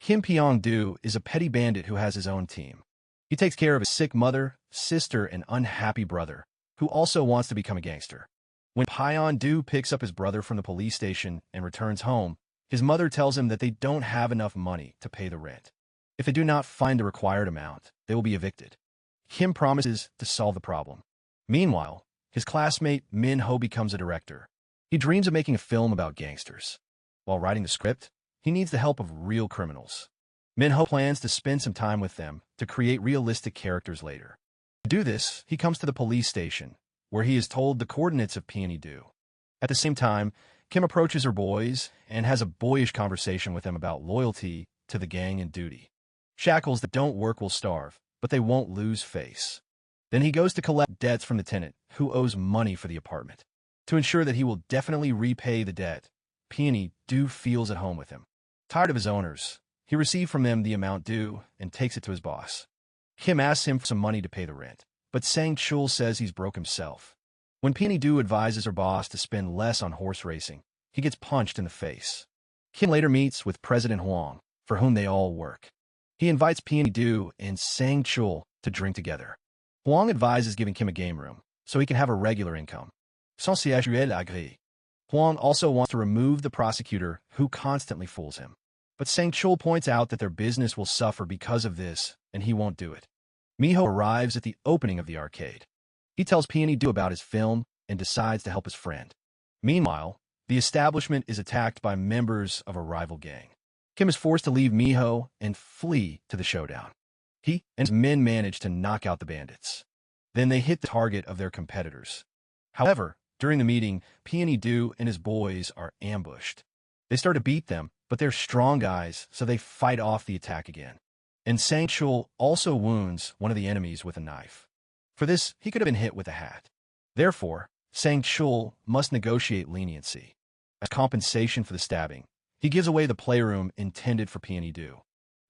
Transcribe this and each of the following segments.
Kim Peng-doo is a petty bandit who has his own team. He takes care of his sick mother, sister, and unhappy brother, who also wants to become a gangster. When Peng-doo picks up his brother from the police station and returns home, his mother tells him that they don't have enough money to pay the rent. If they do not find the required amount, they will be evicted. Kim promises to solve the problem. Meanwhile, his classmate Min-ho becomes a director. He dreams of making a film about gangsters. While writing the script, he needs the help of real criminals. Min-ho plans to spend some time with them to create realistic characters later. To do this, he comes to the police station, where he is told the coordinates of Peng-doo. At the same time, Kim approaches her boys and has a boyish conversation with them about loyalty to the gang and duty. Shackles that don't work will starve, but they won't lose face. Then he goes to collect debts from the tenant, who owes money for the apartment. To ensure that he will definitely repay the debt, Peng-doo feels at home with him. Tired of his owners, he receives from them the amount due and takes it to his boss. Kim asks him for some money to pay the rent, but Sang-chul says he's broke himself. When Peng-doo advises her boss to spend less on horse racing, he gets punched in the face. Kim later meets with President Hwang, for whom they all work. He invites Peng-doo and Sang-chul to drink together. Hwang advises giving Kim a game room, so he can have a regular income. Sans siège agree. Hwang also wants to remove the prosecutor who constantly fools him. But Sang-chul points out that their business will suffer because of this, and he won't do it. Miho arrives at the opening of the arcade. He tells Peng-doo about his film and decides to help his friend. Meanwhile, the establishment is attacked by members of a rival gang. Kim is forced to leave Miho and flee to the showdown. He and his men manage to knock out the bandits. Then they hit the target of their competitors. However, during the meeting, Peng-doo and his boys are ambushed. They start to beat them, but they're strong guys, so they fight off the attack again. And Sang-chul also wounds one of the enemies with a knife. For this, he could have been hit with a hat. Therefore, Sang-chul must negotiate leniency. As compensation for the stabbing, he gives away the playroom intended for Peng-doo.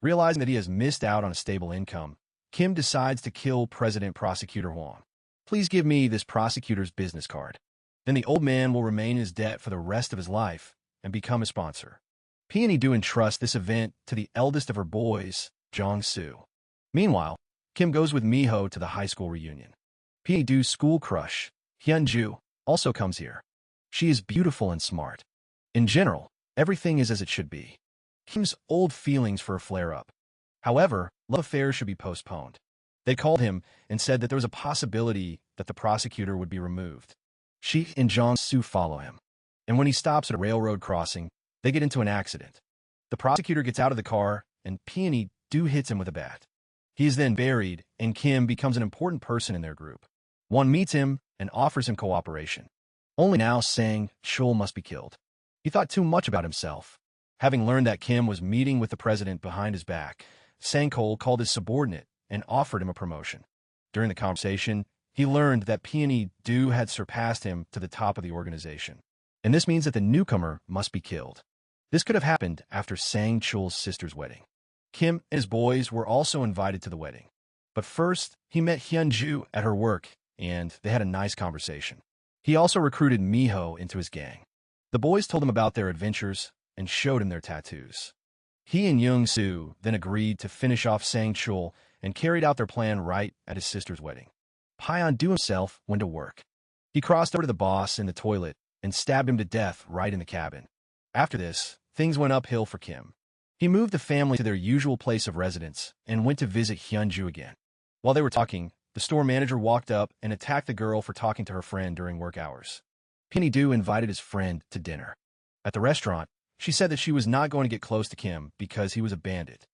Realizing that he has missed out on a stable income, Kim decides to kill President Prosecutor Hwang. Please give me this prosecutor's business card. Then the old man will remain in his debt for the rest of his life and become a sponsor. Peng-doo entrusts this event to the eldest of her boys, Jong-soo. Meanwhile, Kim goes with Miho to the high school reunion. Peng-doo's school crush, Hyun-ju, also comes here. She is beautiful and smart. In general, everything is as it should be. Kim's old feelings for a flare-up. However, love affairs should be postponed. They called him and said that there was a possibility that the prosecutor would be removed. She and Jong-soo follow him. And when he stops at a railroad crossing, they get into an accident. The prosecutor gets out of the car, and Peng-doo hits him with a bat. He is then buried, and Kim becomes an important person in their group. One meets him and offers him cooperation. Only now Sang-chul must be killed. He thought too much about himself. Having learned that Kim was meeting with the president behind his back, Sang-chul called his subordinate and offered him a promotion. During the conversation, he learned that Peng-doo had surpassed him to the top of the organization. And this means that the newcomer must be killed. This could have happened after Sang-chul's sister's wedding. Kim and his boys were also invited to the wedding. But first, he met Hyun-ju at her work, and they had a nice conversation. He also recruited Miho into his gang. The boys told him about their adventures and showed him their tattoos. He and Jong-soo then agreed to finish off Sang-chul and carried out their plan right at his sister's wedding. Peng-doo himself went to work. He crossed over to the boss in the toilet and stabbed him to death right in the cabin. After this, things went uphill for Kim. He moved the family to their usual place of residence and went to visit Hyun-ju again. While they were talking, the store manager walked up and attacked the girl for talking to her friend during work hours. Peng-doo invited his friend to dinner. At the restaurant, she said that she was not going to get close to Kim because he was a bandit.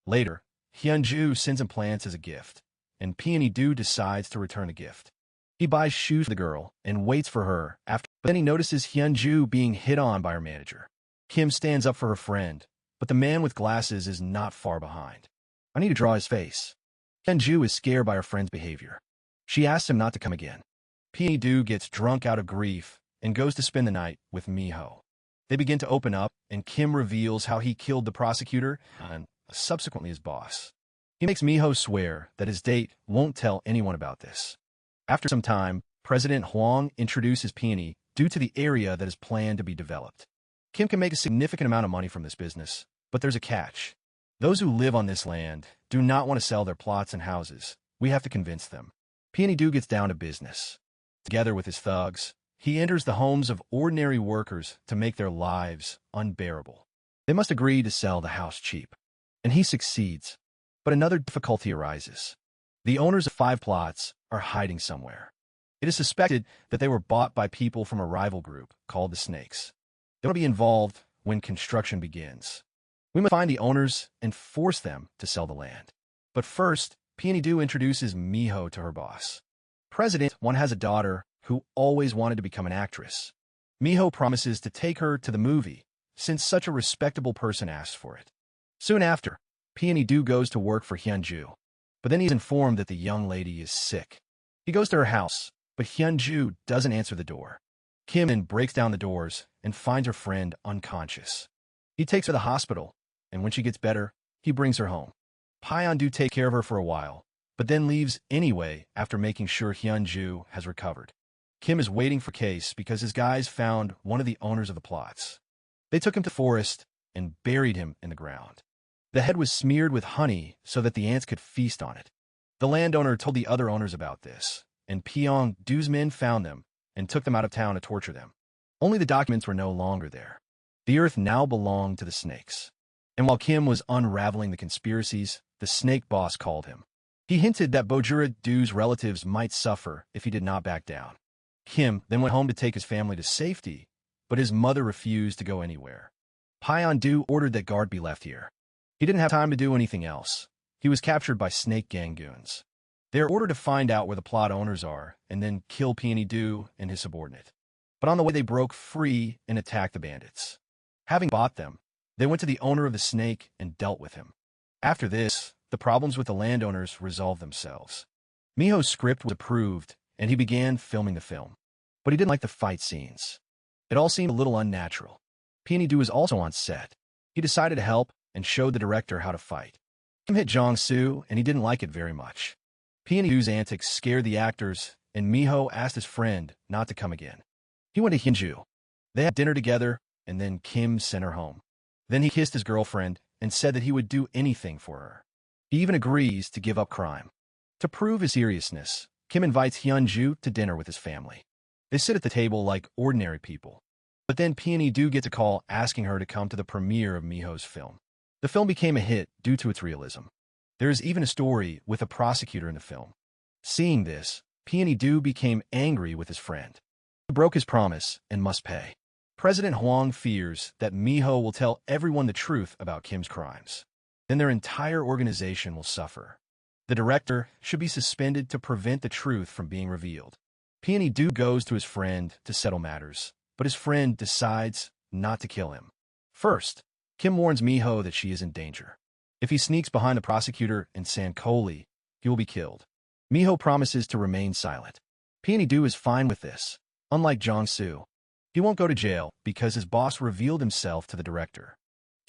Later, Hyun-ju sends him plants as a gift, and Peng-doo decides to return the gift. He buys shoes for the girl and waits for her but then he notices Hyun-ju being hit on by her manager. Kim stands up for her friend, but the man with glasses is not far behind. I need to draw his face. Hyun-ju is scared by her friend's behavior. She asks him not to come again. Peng-doo gets drunk out of grief and goes to spend the night with Miho. They begin to open up, and Kim reveals how he killed the prosecutor and subsequently his boss. He makes Miho swear that his date won't tell anyone about this. After some time, President Hwang introduces Peng-doo to the area that is planned to be developed. Kim can make a significant amount of money from this business, but there's a catch. Those who live on this land do not want to sell their plots and houses. We have to convince them. Peng-doo gets down to business. Together with his thugs, he enters the homes of ordinary workers to make their lives unbearable. They must agree to sell the house cheap. And he succeeds. But another difficulty arises. The owners of 5 plots are hiding somewhere. It is suspected that they were bought by people from a rival group called the Snakes. They will be involved when construction begins. We must find the owners and force them to sell the land. But first, Peng-doo introduces Miho to her boss. President Hwang has a daughter who always wanted to become an actress. Miho promises to take her to the movie, since such a respectable person asks for it. Soon after, Peng-doo goes to work for Hyun-ju, but then he is informed that the young lady is sick. He goes to her house, but Hyun-ju doesn't answer the door. Kim then breaks down the doors and finds her friend unconscious. He takes her to the hospital, and when she gets better, he brings her home. Peng-doo takes care of her for a while, but then leaves anyway after making sure Hyun-ju has recovered. Kim is waiting for Case because his guys found one of the owners of the plots. They took him to the forest and buried him in the ground. The head was smeared with honey so that the ants could feast on it. The landowner told the other owners about this, and Peng-doo's men found them and took them out of town to torture them. Only the documents were no longer there. The earth now belonged to the Snakes. And while Kim was unraveling the conspiracies, the snake boss called him. He hinted that Bojura-doo's relatives might suffer if he did not back down. Kim then went home to take his family to safety, but his mother refused to go anywhere. Peng-doo ordered that guard be left here. He didn't have time to do anything else. He was captured by snake gang goons. They are ordered to find out where the plot owners are and then kill Peng-doo and his subordinate. But on the way they broke free and attacked the bandits. Having bought them, they went to the owner of the snake and dealt with him. After this, the problems with the landowners resolved themselves. Miho's script was approved, and he began filming the film. But he didn't like the fight scenes. It all seemed a little unnatural. Peng-doo was also on set. He decided to help and showed the director how to fight. Kim hit Jong-soo, and he didn't like it very much. Peng-doo's antics scared the actors, and Miho asked his friend not to come again. He went to Hyun-ju. They had dinner together, and then Kim sent her home. Then he kissed his girlfriend and said that he would do anything for her. He even agrees to give up crime. To prove his seriousness, Kim invites Hyun-ju to dinner with his family. They sit at the table like ordinary people. But then Peng-doo gets a call asking her to come to the premiere of Miho's film. The film became a hit due to its realism. There is even a story with a prosecutor in the film. Seeing this, Peng-doo became angry with his friend. He broke his promise and must pay. President Hwang fears that Miho will tell everyone the truth about Kim's crimes. Then their entire organization will suffer. The director should be suspended to prevent the truth from being revealed. Peng-doo goes to his friend to settle matters, but his friend decides not to kill him. First, Kim warns Miho that she is in danger. If he sneaks behind the prosecutor in Sankoli, he will be killed. Miho promises to remain silent. Peng-doo is fine with this. Unlike Jong-soo, he won't go to jail because his boss revealed himself to the director.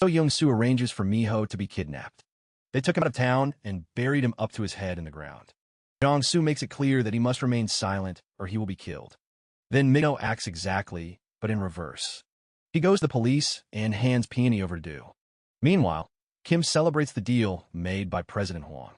So Young-soo arranges for Miho to be kidnapped. They took him out of town and buried him up to his head in the ground. Jong-soo makes it clear that he must remain silent or he will be killed. Then Miho acts exactly, but in reverse. He goes to the police and hands Peng-doo over to Do. Meanwhile, Kim celebrates the deal made by President Hwang.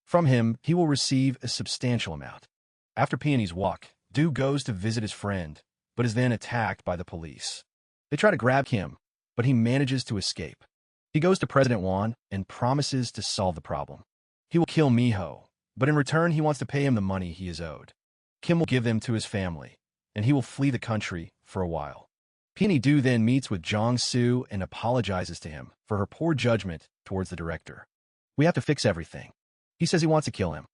From him, he will receive a substantial amount. After Peng-doo's walk, Do goes to visit his friend, but is then attacked by the police. They try to grab Kim, but he manages to escape. He goes to President Hwang and promises to solve the problem. He will kill Miho, but in return he wants to pay him the money he is owed. Kim will give them to his family, and he will flee the country for a while. Peng-doo then meets with Jong-soo and apologizes to him for her poor judgment towards the director. We have to fix everything. He says he wants to kill him.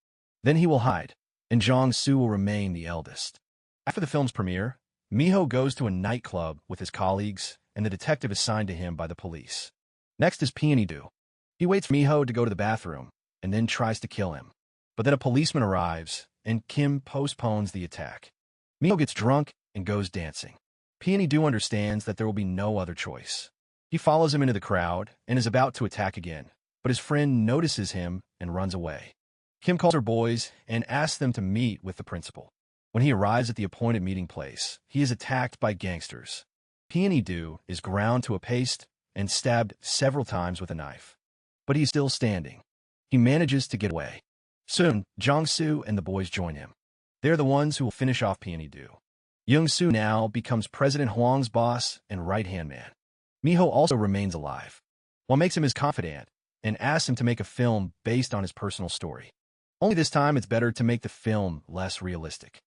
Then he will hide, and Jong-soo will remain the eldest. After the film's premiere, Miho goes to a nightclub with his colleagues and the detective assigned to him by the police. Next is Peng-doo. He waits for Miho to go to the bathroom and then tries to kill him. But then a policeman arrives, and Kim postpones the attack. Miho gets drunk and goes dancing. Peng-doo understands that there will be no other choice. He follows him into the crowd and is about to attack again, but his friend notices him and runs away. Kim calls her boys and asks them to meet with the principal. When he arrives at the appointed meeting place, he is attacked by gangsters. Peng-doo is ground to a paste and stabbed several times with a knife. but he's still standing. He manages to get away. Soon, Jong-soo and the boys join him. They're the ones who will finish off Peng-doo. Young-soo now becomes President Hwang's boss and right-hand man. Miho also remains alive. Hwang makes him his confidant and asks him to make a film based on his personal story. Only this time it's better to make the film less realistic.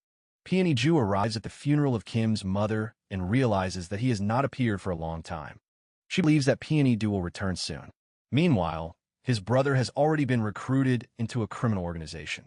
Peng-doo arrives at the funeral of Kim's mother and realizes that he has not appeared for a long time. She believes that Peng-doo will return soon. Meanwhile, his brother has already been recruited into a criminal organization.